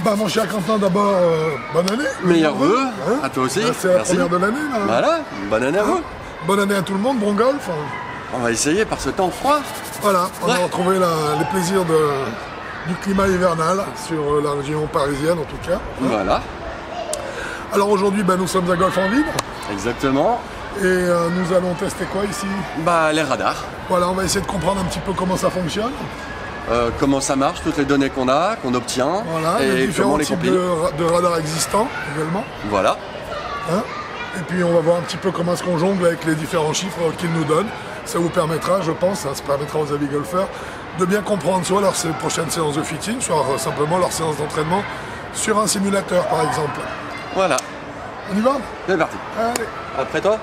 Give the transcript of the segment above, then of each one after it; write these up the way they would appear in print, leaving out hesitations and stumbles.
Bah mon cher Quentin, d'abord, bonne année. Meilleurs vœux, à toi aussi. C'est la Merci. première de l'année là. Voilà, bonne année à vous. Bonne année à tout le monde, bon golf. On va essayer par ce temps froid. Voilà, on a retrouvé les plaisirs du climat hivernal sur la région parisienne en tout cas. Voilà, Alors aujourd'hui, nous sommes à Golf en Ville exactement. et nous allons tester quoi ici? Bah, les radars. Voilà, on va essayer de comprendre un petit peu comment ça fonctionne. Comment ça marche, toutes les données qu'on a, qu'on obtient, Voilà, les et différents comment on les types compile. de radars existants également. Voilà, Hein, et puis on va voir un petit peu comment est-ce qu'on jongle avec les différents chiffres qu'ils nous donnent. Ça vous permettra, je pense, ça permettra aux avis golfeurs de bien comprendre soit leur prochaine séance de fitting, soit simplement leur séance d'entraînement sur un simulateur par exemple. voilà. On y va? C'est parti. Allez, Après toi,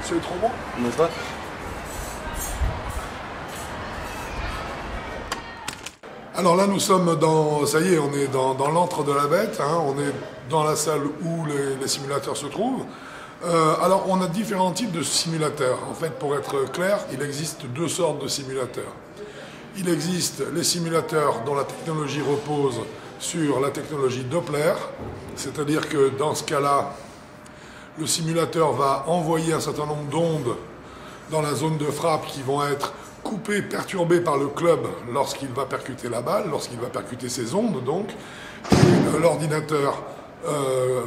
c'est trop bon. n'est-ce pas? Alors là nous sommes ça y est, on est dans l'antre de la bête, hein, on est dans la salle où les simulateurs se trouvent. Alors on a différents types de simulateurs. En fait, pour être clair, il existe deux sortes de simulateurs. Il existe les simulateurs dont la technologie repose sur la technologie Doppler, c'est-à-dire que dans ce cas-là, le simulateur va envoyer un certain nombre d'ondes dans la zone de frappe qui vont être coupées, perturbées par le club lorsqu'il va percuter la balle, lorsqu'il va percuter ces ondes donc. Et l'ordinateur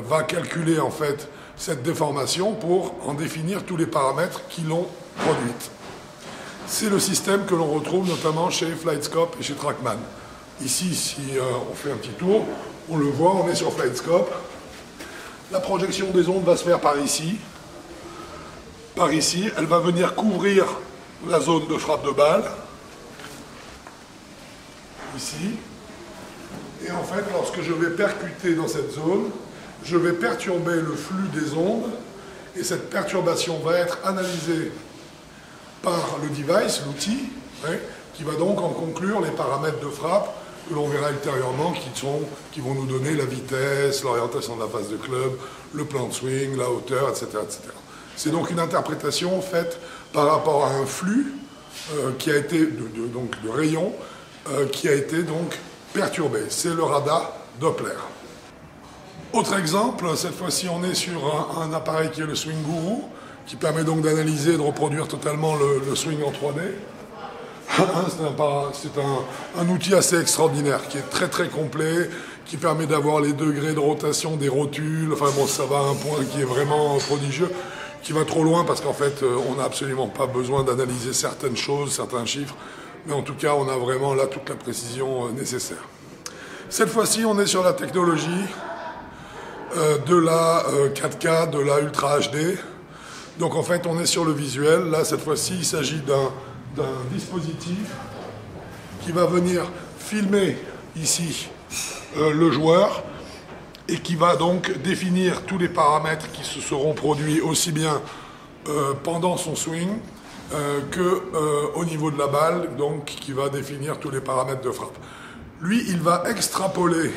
va calculer en fait cette déformation pour en définir tous les paramètres qui l'ont produite. C'est le système que l'on retrouve notamment chez FlightScope et chez TrackMan. Ici, si on fait un petit tour, on le voit, on est sur FlightScope. La projection des ondes va se faire par ici. Par ici, elle va venir couvrir la zone de frappe de balle. Ici. Et en fait, lorsque je vais percuter dans cette zone, je vais perturber le flux des ondes. Et cette perturbation va être analysée par le device, l'outil, qui va donc en conclure les paramètres de frappe que l'on verra ultérieurement, qui vont nous donner la vitesse, l'orientation de la face de club, le plan de swing, la hauteur, etc. etc. C'est donc une interprétation faite par rapport à un flux qui a été de rayons qui a été donc perturbé. C'est le radar Doppler. Autre exemple, cette fois-ci on est sur un appareil qui est le Swing Guru, qui permet donc d'analyser et de reproduire totalement le swing en 3D. C'est un outil assez extraordinaire, qui est très très complet, qui permet d'avoir les degrés de rotation des rotules. Enfin bon, ça va à un point qui est vraiment prodigieux, qui va trop loin parce qu'en fait, on n'a absolument pas besoin d'analyser certaines choses, certains chiffres, mais en tout cas, on a vraiment là toute la précision nécessaire. Cette fois-ci, on est sur la technologie de la 4K, de la Ultra HD. Donc en fait, on est sur le visuel. Là, cette fois-ci, il s'agit d'un dispositif qui va venir filmer ici le joueur et qui va donc définir tous les paramètres qui se seront produits aussi bien pendant son swing que au niveau de la balle, donc qui va définir tous les paramètres de frappe. Lui, il va extrapoler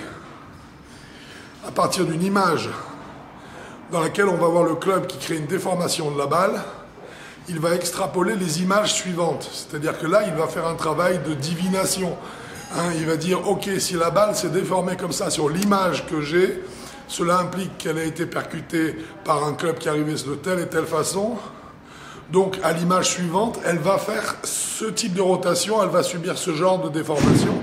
à partir d'une image dans laquelle on va voir le club qui crée une déformation de la balle. Il va extrapoler les images suivantes. C'est-à-dire que là, il va faire un travail de divination. Il va dire, ok, si la balle s'est déformée comme ça sur l'image que j'ai, cela implique qu'elle a été percutée par un club qui arrivait de telle et telle façon. Donc, à l'image suivante, elle va faire ce type de rotation, elle va subir ce genre de déformation.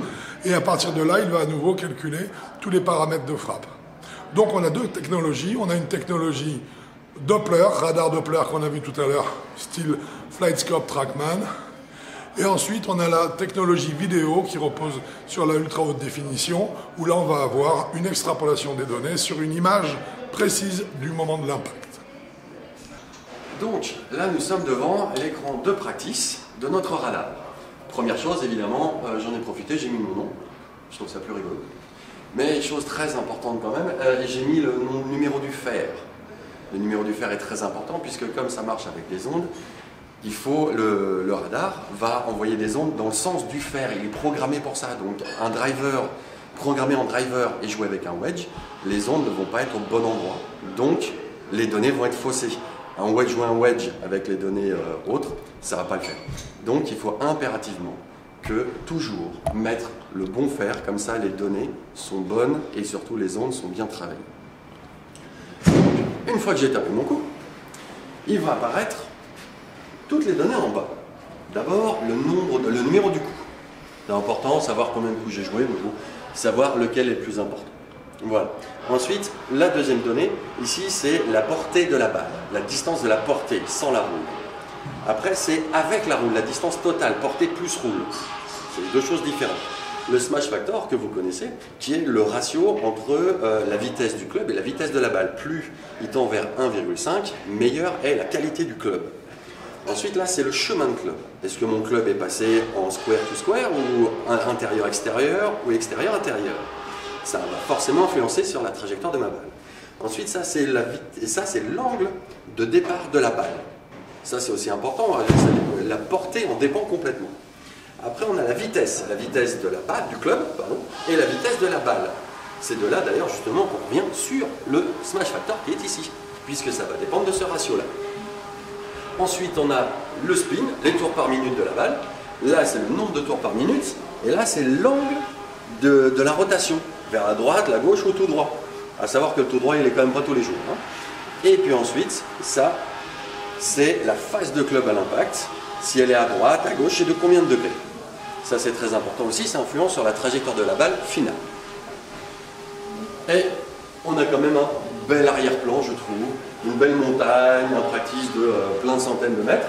Et à partir de là, il va à nouveau calculer tous les paramètres de frappe. Donc, on a deux technologies. On a une technologie Doppler, radar Doppler qu'on a vu tout à l'heure, style FlightScope TrackMan. Et ensuite, on a la technologie vidéo qui repose sur la ultra haute définition, où là, on va avoir une extrapolation des données sur une image précise du moment de l'impact. Donc, là, nous sommes devant l'écran de practice de notre radar. Première chose, évidemment, j'en ai profité, j'ai mis mon nom. Je trouve ça plus rigolo. Mais chose très importante quand même, j'ai mis le numéro du fer. Le numéro du fer est très important puisque comme ça marche avec les ondes, il faut le radar va envoyer des ondes dans le sens du fer. Il est programmé pour ça. Donc un driver programmé en driver et joué avec un wedge, les ondes ne vont pas être au bon endroit. Donc les données vont être faussées. Un wedge ou un wedge avec les données autres, ça ne va pas le faire. Donc il faut impérativement que toujours mettre le bon fer, comme ça les données sont bonnes et surtout les ondes sont bien travaillées. Une fois que j'ai tapé mon coup, il va apparaître toutes les données en bas. D'abord, le numéro du coup. C'est important, savoir combien de coups j'ai joué, mais bon, savoir lequel est le plus important. Voilà. Ensuite, la deuxième donnée, ici, c'est la portée de la balle, la distance de la portée, sans la roule. Après, c'est avec la roule, la distance totale, portée plus roule. C'est deux choses différentes. Le smash factor que vous connaissez, qui est le ratio entre la vitesse du club et la vitesse de la balle. Plus il tend vers 1,5, meilleure est la qualité du club. Ensuite, là, c'est le chemin de club. Est-ce que mon club est passé en square to square, ou intérieur-extérieur, ou extérieur-intérieur? Ça va forcément influencer sur la trajectoire de ma balle. Ensuite, ça, c'est l'angle de départ de la balle. Ça, c'est aussi important. La portée en dépend complètement. Après, on a la vitesse de la balle, du club, pardon, et la vitesse de la balle. C'est de là, d'ailleurs, justement, qu'on revient sur le smash factor qui est ici, puisque ça va dépendre de ce ratio-là. Ensuite, on a le spin, les tours par minute de la balle. Là, c'est le nombre de tours par minute. Et là, c'est l'angle de la rotation, vers la droite, la gauche ou tout droit. À savoir que le tout droit, il est quand même pas tous les jours. Hein. Et puis ensuite, ça, c'est la phase de club à l'impact. Si elle est à droite, à gauche, et de combien de degrés. Ça, c'est très important aussi. Ça influence sur la trajectoire de la balle finale. Et on a quand même un bel arrière-plan, je trouve. Une belle montagne, un practice de plein de centaines de mètres.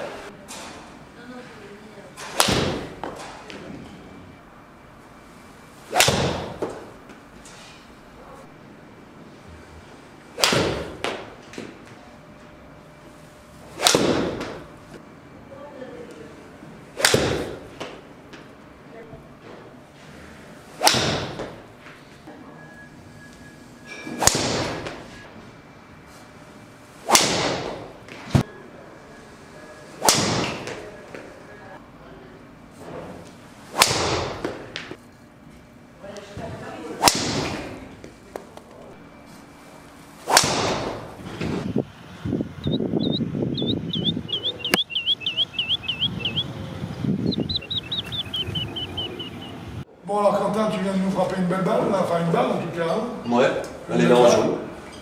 Bon alors Quentin, tu viens de nous frapper une belle balle, enfin une balle en tout cas. Hein. Ouais, elle est là en jaune.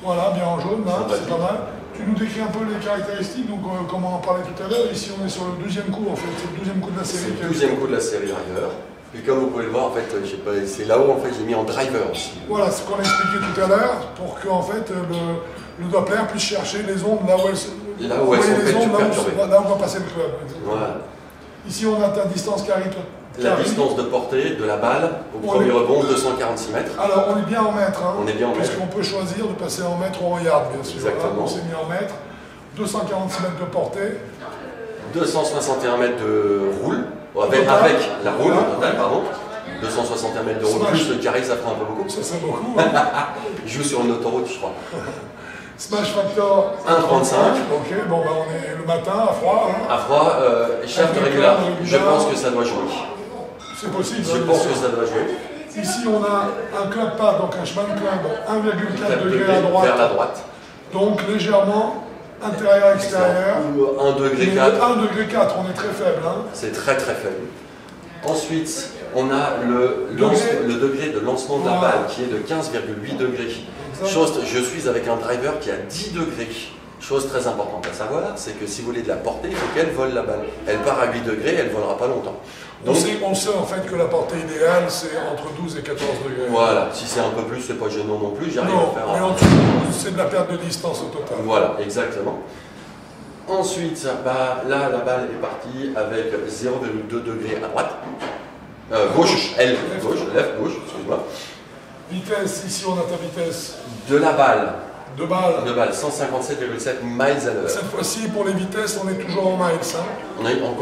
Voilà, bien en jaune, hein, c'est pas mal. Tu nous décris un peu les caractéristiques, donc comme on en parlait tout à l'heure, ici on est sur le deuxième coup en fait, c'est le deuxième coup de la série. C'est le deuxième coup de la série driver. Et comme vous pouvez le voir, en fait, c'est là-haut en fait j'ai mis en driver aussi. Voilà, ce qu'on a expliqué tout à l'heure, pour que en fait, le Doppler puisse chercher les ondes là où elles sont perturbées. Là où va passer le club. Voilà. Ici on a ta distance carré. La distance de portée de la balle au premier rebond, 246 mètres. Alors on est bien en mètres, hein, on est bien en mètres. Puisqu'on peut choisir de passer en mètres ou en yards, bien sûr. Exactement. On s'est mis en mètres, 246 mètres de portée. 261 mètres de roule, avec la roule au total, pardon. 261 mètres de roule, plus le carré, ça fera un peu beaucoup. Ça c'est beaucoup. Hein. Je joue sur une autoroute, je crois. Smash factor 1,35. Ok, bon bah on est le matin à froid. Hein. À froid, shaft régulier. Je pense que ça doit jouer. C'est possible. Je pense que ça doit jouer. Ici on a un club pad, donc un chemin de club 1,4 degré à droite. Vers la droite. Donc légèrement intérieur-extérieur. Ou 1 degré 4. 1 degré 4, on est très faible. Hein. C'est très très faible. Ensuite, on a le degré de lancement de la balle qui est de 15,8 degrés. Je suis avec un driver qui a 10 degrés. Chose très importante à savoir, c'est que si vous voulez de la portée, il faut qu'elle vole la balle. Elle part à 8 degrés, elle ne volera pas longtemps. Donc, on sait en fait que la portée idéale, c'est entre 12 et 14 degrés. Voilà, si c'est un peu plus, c'est pas gênant non plus, j'arrive à faire... mais en dessous, c'est de la perte de distance au total. Voilà, exactement. Ensuite, bah, là, la balle est partie avec 0,2 degrés à droite. Gauche, left gauche, excuse-moi. Vitesse, ici on a ta vitesse. De la balle. De balle. 157,7 miles à l'heure. Cette fois-ci, pour les vitesses, on est toujours en miles. Hein.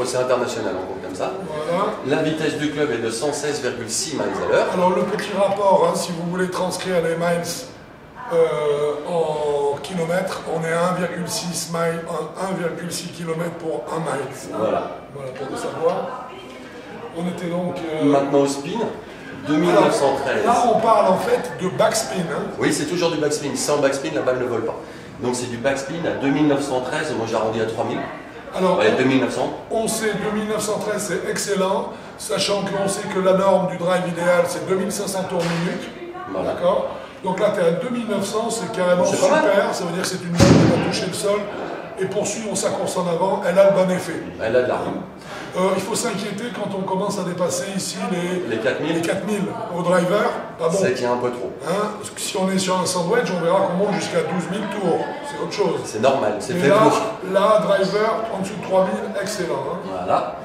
C'est international, on compte comme ça. Voilà. La vitesse du club est de 116,6 miles à l'heure. Alors le petit rapport, hein, si vous voulez transcrire les miles en kilomètres, on est à 1,6 km pour 1 mile. Voilà. Voilà, pour le savoir. On était donc... Maintenant au spin. 1913. Là, on parle en fait de backspin. Hein. Oui, c'est toujours du backspin. Sans backspin, la balle ne vole pas. Donc c'est du backspin à 2913, moi j'arrondis à 3000. Alors, Ouais, 2900. on sait 2913, c'est excellent, sachant que l'on sait que la norme du drive idéal, c'est 2500 tours minute. Voilà. D'accord. Donc là, tu es à 2900, c'est carrément C'est pas mal. super. Ça veut dire que c'est une balle qui va toucher le sol et poursuivre sa course en avant. Elle a le bon effet. Elle a de l'arme. Il faut s'inquiéter quand on commence à dépasser ici les 4000. les 4000 au driver. Pas bon. Ça tient un peu trop. Hein, parce que si on est sur un sandwich, on verra qu'on monte jusqu'à 12 000 tours. C'est autre chose. C'est normal, c'est Mais fait là, pour. là, driver, en dessous de 3000, excellent. Hein. Voilà.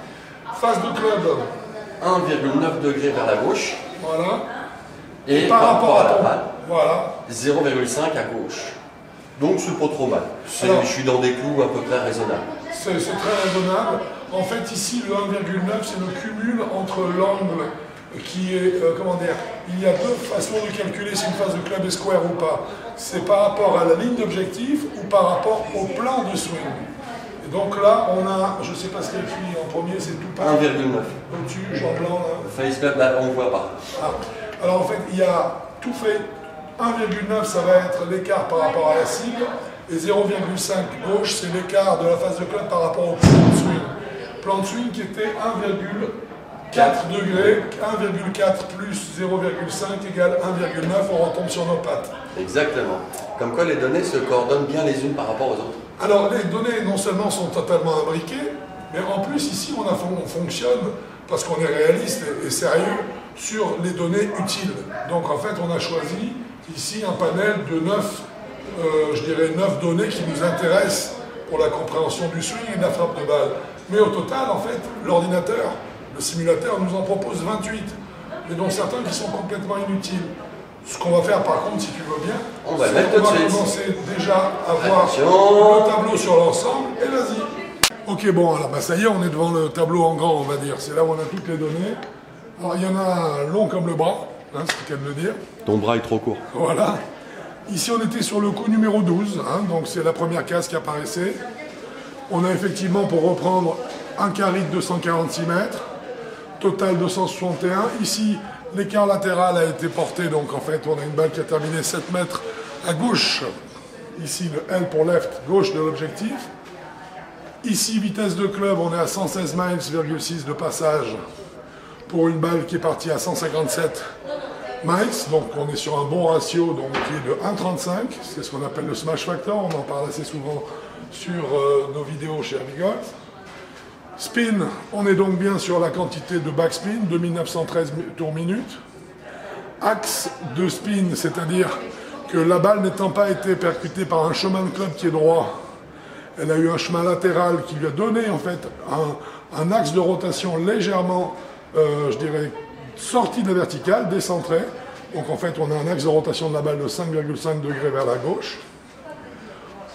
Phase de club, 1,9 degrés vers la gauche. voilà. Et Par rapport à la ton... balle, Voilà. 0,5 à gauche. Donc c'est pas trop mal. Alors- Je suis dans des clous à peu près raisonnables. C'est très raisonnable. En fait, ici, le 1,9, c'est le cumul entre l'angle qui est, comment dire, il y a deux façons de calculer si une phase de club est square ou pas. C'est par rapport à la ligne d'objectif ou par rapport au plan de swing. Et donc là, on a, je ne sais pas ce qu'il y a écrit en premier, c'est tout pareil. 1,9. Au-dessus, en blanc, là. Face club, là, on ne voit pas. Ah. Alors en fait, il y a tout fait. 1,9, ça va être l'écart par rapport à la cible. Et 0,5 gauche, c'est l'écart de la phase de club par rapport au plan de swing. Plan de swing qui était 1,4 degrés, 1,4 plus 0,5 égale 1,9, on retombe sur nos pattes. Exactement. Comme quoi les données se coordonnent bien les unes par rapport aux autres. Alors les données non seulement sont totalement imbriquées, mais en plus ici on fonctionne, parce qu'on est réaliste et sérieux, sur les données utiles. Donc en fait on a choisi ici un panel de 9, je dirais 9 données qui nous intéressent pour la compréhension du swing et de la frappe de balle. Mais au total, en fait, l'ordinateur, le simulateur nous en propose 28, mais dont certains qui sont complètement inutiles. Ce qu'on va faire par contre, si tu veux bien, On va c'est mettre qu'on tout de va suite. commencer déjà à voir Attention. le tableau sur l'ensemble, et vas-y. Ok, bon, alors bah, ça y est, on est devant le tableau en grand, on va dire. C'est là où on a toutes les données. Alors il y en a un long comme le bras, hein, c'est le cas de le dire. Ton bras est trop court. Voilà. Ici, on était sur le coup numéro 12, hein, donc c'est la première case qui apparaissait. On a effectivement, pour reprendre, un carré de 246 mètres, total 261. Ici, l'écart latéral a été porté, donc en fait, on a une balle qui a terminé 7 mètres à gauche. Ici, le L pour left, gauche de l'objectif. Ici, vitesse de club, on est à 116 miles,6 de passage pour une balle qui est partie à 157 miles. Donc on est sur un bon ratio donc, qui est de 1,35. C'est ce qu'on appelle le smash factor. On en parle assez souvent sur nos vidéos chez Amigolf. Spin, on est donc bien sur la quantité de backspin, 2913 tours minute. Axe de spin, c'est-à-dire que la balle n'étant pas été percutée par un chemin de club qui est droit, elle a eu un chemin latéral qui lui a donné en fait un axe de rotation légèrement, je dirais, sorti de la verticale, décentré. Donc en fait on a un axe de rotation de la balle de 5,5 degrés vers la gauche.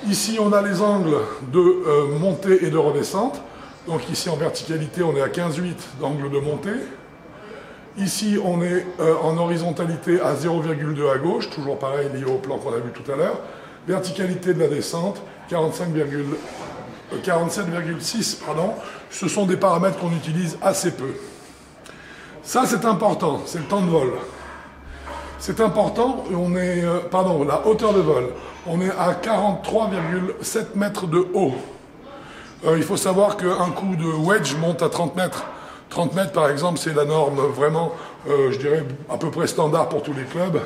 Ici on a les angles de montée et de redescente. Donc ici en verticalité on est à 15,8 d'angle de montée. Ici on est en horizontalité à 0,2 à gauche, toujours pareil lié au plan qu'on a vu tout à l'heure. Verticalité de la descente, 47,6 pardon. Ce sont des paramètres qu'on utilise assez peu. Ça c'est important, c'est le temps de vol. C'est important, on est, la hauteur de vol. On est à 43,7 mètres de haut. Il faut savoir qu'un coup de wedge monte à 30 mètres. 30 mètres par exemple, c'est la norme vraiment, je dirais, à peu près standard pour tous les clubs.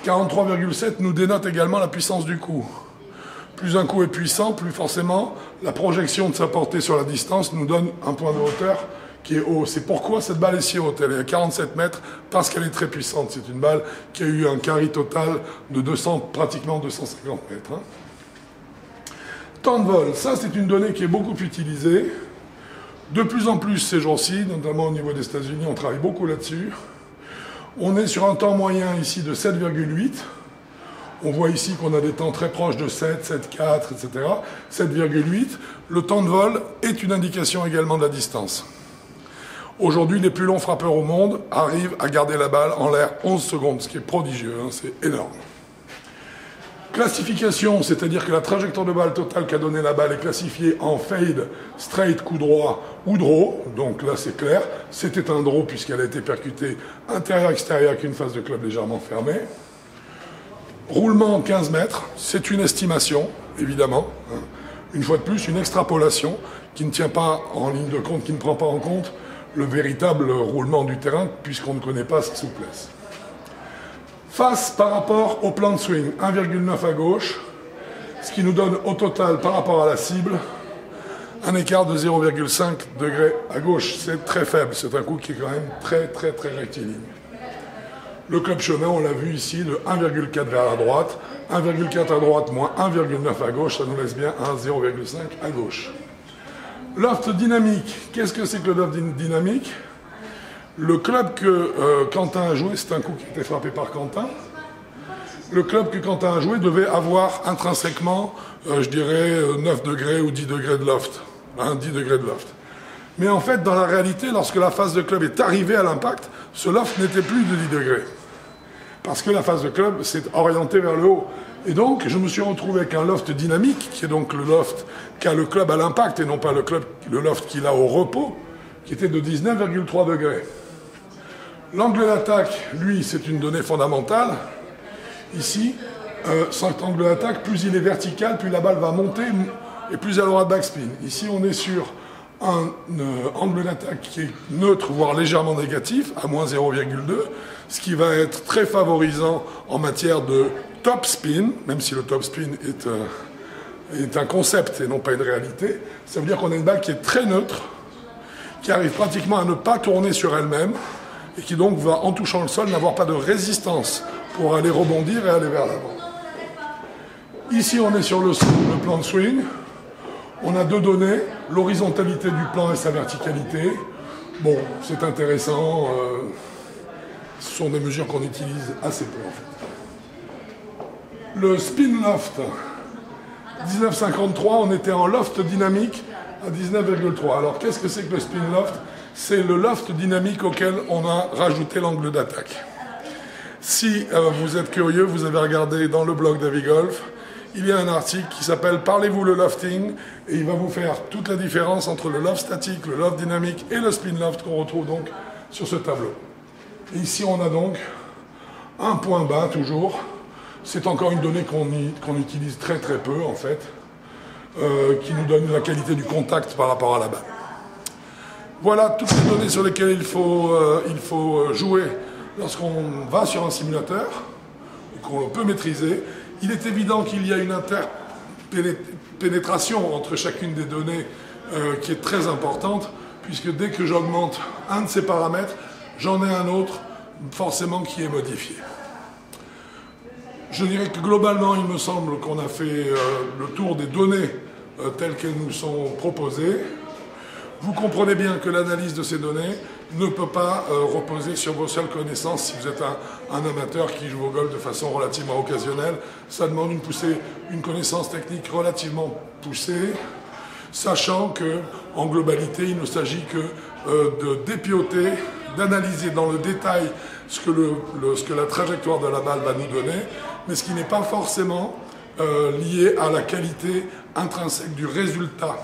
43,7 nous dénote également la puissance du coup. Plus un coup est puissant, plus forcément la projection de sa portée sur la distance nous donne un point de hauteur qui est haut. C'est pourquoi cette balle est si haute. Elle est à 47 mètres parce qu'elle est très puissante. C'est une balle qui a eu un carry total de pratiquement 250 mètres. Hein. Temps de vol, ça c'est une donnée qui est beaucoup utilisée. De plus en plus ces jours-ci, notamment au niveau des États-Unis, on travaille beaucoup là-dessus. On est sur un temps moyen ici de 7,8. On voit ici qu'on a des temps très proches de 7, 7,4, etc. 7,8. Le temps de vol est une indication également de la distance. Aujourd'hui, les plus longs frappeurs au monde arrivent à garder la balle en l'air 11 secondes, ce qui est prodigieux, hein, c'est énorme. Classification, c'est-à-dire que la trajectoire de balle totale qu'a donnée la balle est classifiée en fade, straight, coup droit ou draw. Donc là, c'est clair. C'était un draw puisqu'elle a été percutée intérieur-extérieur avec une phase de club légèrement fermée. Roulement 15 mètres, c'est une estimation, évidemment. une fois de plus, une extrapolation qui ne tient pas en ligne de compte, qui ne prend pas en compte le véritable roulement du terrain, puisqu'on ne connaît pas sa souplesse. Face par rapport au plan de swing, 1,9 à gauche, ce qui nous donne au total par rapport à la cible, un écart de 0,5 degrés à gauche. C'est très faible, c'est un coup qui est quand même très rectiligne. Le club chemin, on l'a vu ici, de 1,4 vers la droite, 1,4 à droite moins 1,9 à gauche, ça nous laisse bien un 0,5 à gauche. Loft dynamique, qu'est-ce que c'est que le loft dynamique? Le club que Quentin a joué, c'est un coup qui était frappé par Quentin. Le club que Quentin a joué devait avoir intrinsèquement, je dirais, 9 degrés ou 10 degrés de loft. 10 degrés de loft. Mais en fait, dans la réalité, lorsque la phase de club est arrivée à l'impact, ce loft n'était plus de 10 degrés. Parce que la phase de club s'est orientée vers le haut. Et donc, je me suis retrouvé avec un loft dynamique, qui est donc le loft qu'a le club à l'impact, et non pas le loft qu'il a au repos, qui était de 19,3 degrés. L'angle d'attaque, lui, c'est une donnée fondamentale. Ici, cet angle d'attaque, plus il est vertical, plus la balle va monter et plus elle aura de backspin. Ici, on est sur un angle d'attaque qui est neutre, voire légèrement négatif, à moins 0,2, ce qui va être très favorisant en matière de top spin, même si le top spin est un concept et non pas une réalité. Ça veut dire qu'on a une balle qui est très neutre, qui arrive pratiquement à ne pas tourner sur elle-même, et qui donc va, en touchant le sol, n'avoir pas de résistance pour aller rebondir et aller vers l'avant. Ici, on est sur le plan de swing. On a deux données, l'horizontalité du plan et sa verticalité. Bon, c'est intéressant. Ce sont des mesures qu'on utilise assez peu, en fait. Le spin loft, 1953, on était en loft dynamique à 19,3. Alors, qu'est-ce que c'est que le spin loft? C'est le loft dynamique auquel on a rajouté l'angle d'attaque. Si vous êtes curieux, vous avez regardé dans le blog d'Avigolf, il y a un article qui s'appelle « Parlez-vous le lofting ?» et il va vous faire toute la différence entre le loft statique, le loft dynamique et le spin loft qu'on retrouve donc sur ce tableau. Et ici, on a donc un point bas toujours. C'est encore une donnée qu'on utilise très peu en fait, qui nous donne la qualité du contact par rapport à la balle. Voilà toutes les données sur lesquelles il faut jouer lorsqu'on va sur un simulateur, qu'on peut maîtriser. Il est évident qu'il y a une interpénétration entre chacune des données qui est très importante, puisque dès que j'augmente un de ces paramètres, j'en ai un autre forcément qui est modifié. Je dirais que globalement, il me semble qu'on a fait le tour des données telles qu'elles nous sont proposées. Vous comprenez bien que l'analyse de ces données ne peut pas reposer sur vos seules connaissances si vous êtes un amateur qui joue au golf de façon relativement occasionnelle. Ça demande une connaissance technique relativement poussée, sachant qu'en globalité, il ne s'agit que de dépioter, d'analyser dans le détail ce que la trajectoire de la balle va nous donner, mais ce qui n'est pas forcément lié à la qualité intrinsèque du résultat.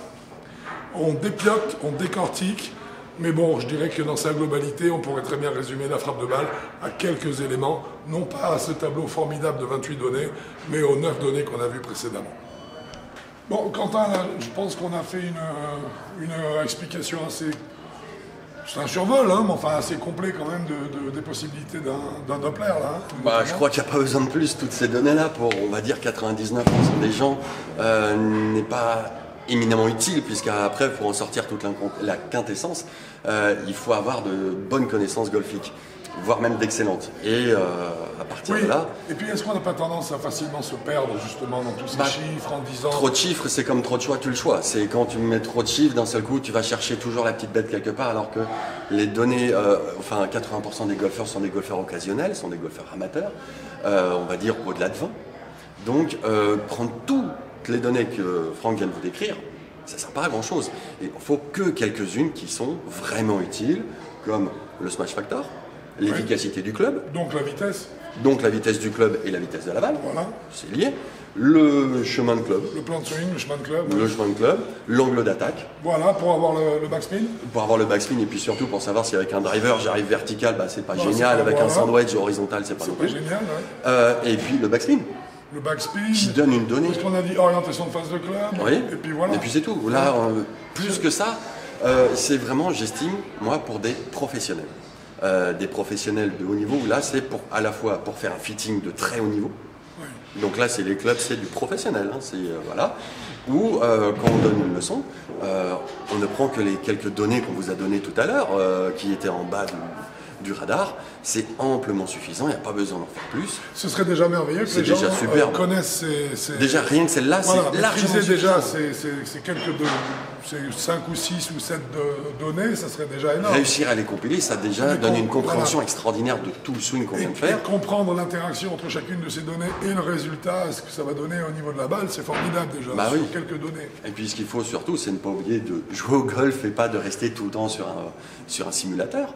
On dépiote, on décortique, mais bon, je dirais que dans sa globalité, on pourrait très bien résumer la frappe de balle à quelques éléments, non pas à ce tableau formidable de 28 données, mais aux 9 données qu'on a vues précédemment. Bon, Quentin, là, je pense qu'on a fait une explication assez... C'est un survol, hein, mais enfin assez complet quand même des possibilités d'un Doppler, là. Hein, je crois qu'il n'y a pas besoin de plus. Toutes ces données-là, pour, on va dire, 99% des gens, n'est pas éminemment utile, puisqu'après, pour en sortir toute la quintessence, il faut avoir de bonnes connaissances golfiques, voire même d'excellentes. Et à partir de là... Et puis, est-ce qu'on n'a pas tendance à facilement se perdre, justement, dans tous ces chiffres, en disant... Trop de chiffres, c'est comme trop de choix, tu le choix. C'est quand tu mets trop de chiffres, d'un seul coup, tu vas chercher toujours la petite bête quelque part, alors que les données... 80% des golfeurs sont des golfeurs occasionnels, sont des golfeurs amateurs, on va dire au-delà de 20. Donc, prendre toutes les données que Franck vient de vous décrire, ça ne sert pas à grand-chose. Il ne faut que quelques-unes qui sont vraiment utiles, comme le smash factor, l'efficacité du club. Donc la vitesse. Donc la vitesse du club et la vitesse de la balle. Voilà. C'est lié. Le chemin de club. Le plan de swing, le chemin de club. Le chemin de club. L'angle d'attaque. Voilà, pour avoir le backspin. Pour avoir le backspin et puis surtout pour savoir si avec un driver j'arrive vertical, c'est pas génial. Avec un sandwich horizontal, c'est pas non plus. C'est pas génial, ouais. Et puis le backspin. le backspin. Qui donne une donnée. Parce qu'on a dit orientation de phase de club. Oui. Et puis voilà. Et puis c'est tout. Là, plus que ça, c'est vraiment, j'estime, moi, pour des professionnels. Des professionnels de haut niveau, là, c'est à la fois pour faire un fitting de très haut niveau. Oui. Donc là, c'est les clubs, c'est du professionnel. Hein, voilà. Ou quand on donne une leçon, on ne prend que les quelques données qu'on vous a données tout à l'heure, qui étaient en bas du radar, c'est amplement suffisant, il n'y a pas besoin d'en faire plus. Ce serait déjà merveilleux que les gens connaissent ces... Déjà, rien que celle-là, voilà, c'est largement suffisant. Déjà ces quelques 5 ou 6 ou 7 données, ça serait déjà énorme. Réussir à les compiler, ça déjà donne une compréhension extraordinaire de tout le swing qu'on vient de faire. Et comprendre l'interaction entre chacune de ces données et le résultat, ce que ça va donner au niveau de la balle, c'est formidable déjà, sur quelques données. Et puis ce qu'il faut surtout, c'est ne pas oublier de jouer au golf et pas de rester tout le temps sur un simulateur.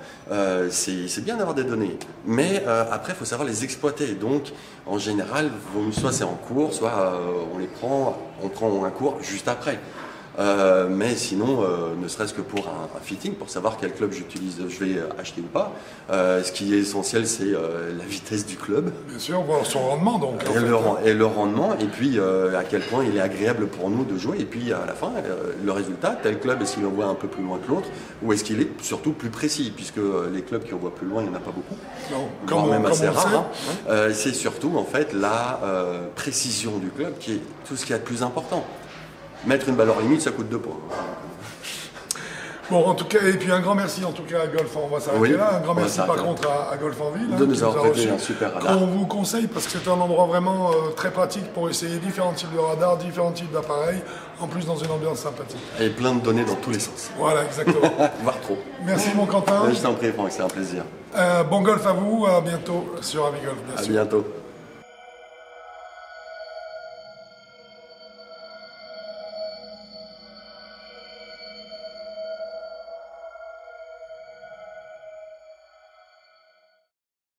C'est bien d'avoir des données, mais après il faut savoir les exploiter. Donc en général, soit c'est en cours, soit on prend un cours juste après. Mais sinon, ne serait-ce que pour un fitting, pour savoir quel club je vais acheter ou pas, ce qui est essentiel, c'est la vitesse du club. Bien sûr, voir son rendement donc. Et le rendement, et puis à quel point il est agréable pour nous de jouer, et puis à la fin, le résultat, tel club, est-ce qu'il envoie un peu plus loin que l'autre, ou est-ce qu'il est surtout plus précis, puisque les clubs qui envoient plus loin, il n'y en a pas beaucoup, voire même assez rare. Hein. C'est surtout en fait la précision du club qui est tout ce qu'il y a de plus important. Mettre une balle hors limite, ça coûte 2 points. Bon, en tout cas, et puis un grand merci en tout cas à Golf, on va s'arrêter là. Un grand merci par contre à Golf en Ville. De nous avoir prêté un super radar. On vous conseille parce que c'est un endroit vraiment très pratique pour essayer différents types de radars, différents types d'appareils, en plus dans une ambiance sympathique. Et plein de données dans tous les sens. Voilà, exactement. Voire trop. Merci mon Quentin. Je t'en prie Franck, c'est un plaisir. Bon golf à vous, à bientôt sur Avigolf. À bientôt.